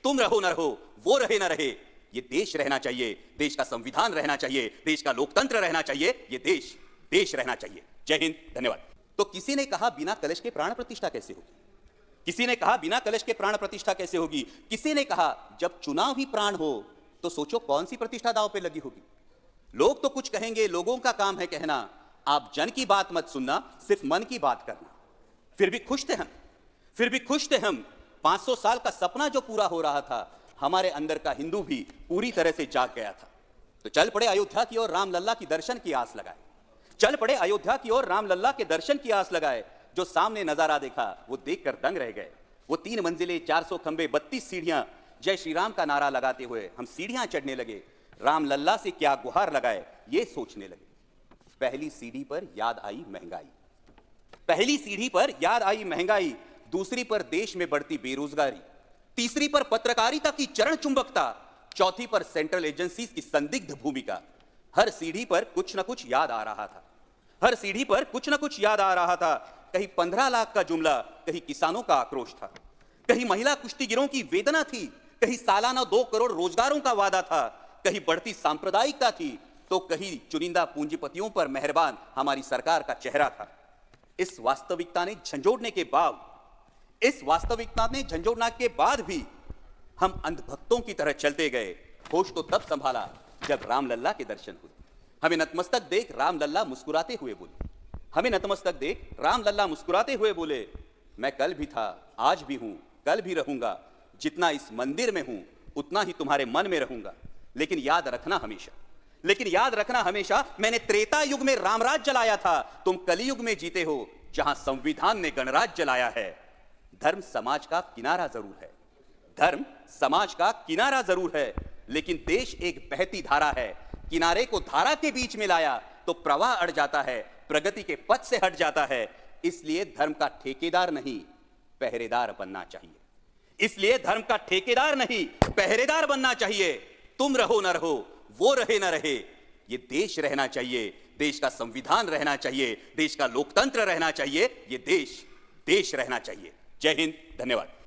तुम रहो न रहो, वो रहे न रहे, ये देश रहना चाहिए, देश का संविधान रहना चाहिए, देश का लोकतंत्र रहना चाहिए, ये देश देश रहना चाहिए। जय हिंद, धन्यवाद। तो किसी ने कहा बिना कलश के प्राण प्रतिष्ठा कैसे होगी, किसी ने कहा बिना कलश के प्राण प्रतिष्ठा कैसे होगी, किसी ने कहा जब चुनाव ही प्राण हो तो सोचो कौन सी प्रतिष्ठा दांव पे लगी होगी। लोग तो कुछ कहेंगे, लोगों का काम है कहना, आप जन की बात मत सुनना, सिर्फ मन की बात करना। फिर भी खुश थे हम, फिर भी खुश थे हम। 500 साल का सपना जो पूरा हो रहा था, हमारे अंदर का हिंदू भी पूरी तरह से जाग गया था। तो चल पड़े अयोध्या की ओर, रामलल्ला की दर्शन की आस लगाए। चल पड़े अयोध्या की ओर, रामलल्ला के दर्शन की आस लगाए। जो सामने नजारा देखा वो देखकर दंग रह गए। वो 3 मंजिले, 400 खंबे, 32 सीढ़ियां, जय श्री राम का नारा लगाते हुए हम सीढ़ियां चढ़ने लगे। रामलल्ला से क्या गुहार लगाए ये सोचने लगे। पहली सीढ़ी पर याद आई महंगाई, पहली सीढ़ी पर याद आई महंगाई, दूसरी पर देश में बढ़ती बेरोजगारी, तीसरी पर पत्रकारिता की चरण चुंबकता, चौथी पर सेंट्रल एजेंसीज की संदिग्ध भूमिका। हर सीढ़ी पर कुछ न कुछ याद आ रहा था, हर सीढ़ी पर कुछ न कुछ याद आ रहा था। कहीं 15 लाख का जुमला, कहीं किसानों का आक्रोश था, कहीं महिला कुश्तीगिरों की वेदना थी, कहीं सालाना 2 करोड़ रोजगारों का वादा था, कहीं बढ़ती सांप्रदायिकता थी, तो कहीं चुनिंदा पूंजीपतियों पर मेहरबान हमारी सरकार का चेहरा था। इस वास्तविकता ने झंझोड़ने के बाद भी हम अंधभक्तों की तरह चलते गए। होश तो तब संभाला जब रामलल्ला के दर्शन हुए। हमें नतमस्तक देख रामलल्ला मुस्कुराते हुए बोले, हमें नतमस्तक देख रामलल्ला मुस्कुराते हुए बोले, मैं कल भी था, आज भी हूं, कल भी रहूंगा, जितना इस मंदिर में हूं उतना ही तुम्हारे मन में रहूंगा। लेकिन याद रखना हमेशा, मैंने त्रेता युग में रामराज जलाया था, तुम कलयुग में जीते हो जहां संविधान ने गणराज जलाया है। धर्म समाज का किनारा जरूर है, धर्म समाज का किनारा जरूर है, लेकिन देश एक बहती धारा है। किनारे को धारा के बीच में लाया तो प्रवाह अड़ जाता है, प्रगति के पथ से हट जाता है। इसलिए धर्म का ठेकेदार नहीं, पहरेदार बनना चाहिए। इसलिए धर्म का ठेकेदार नहीं, पहरेदार बनना चाहिए। तुम रहो न रहो, वो रहे न रहे, ये देश रहना चाहिए, देश का संविधान रहना चाहिए, देश का लोकतंत्र रहना चाहिए, ये देश देश रहना चाहिए। जय हिंद, धन्यवाद।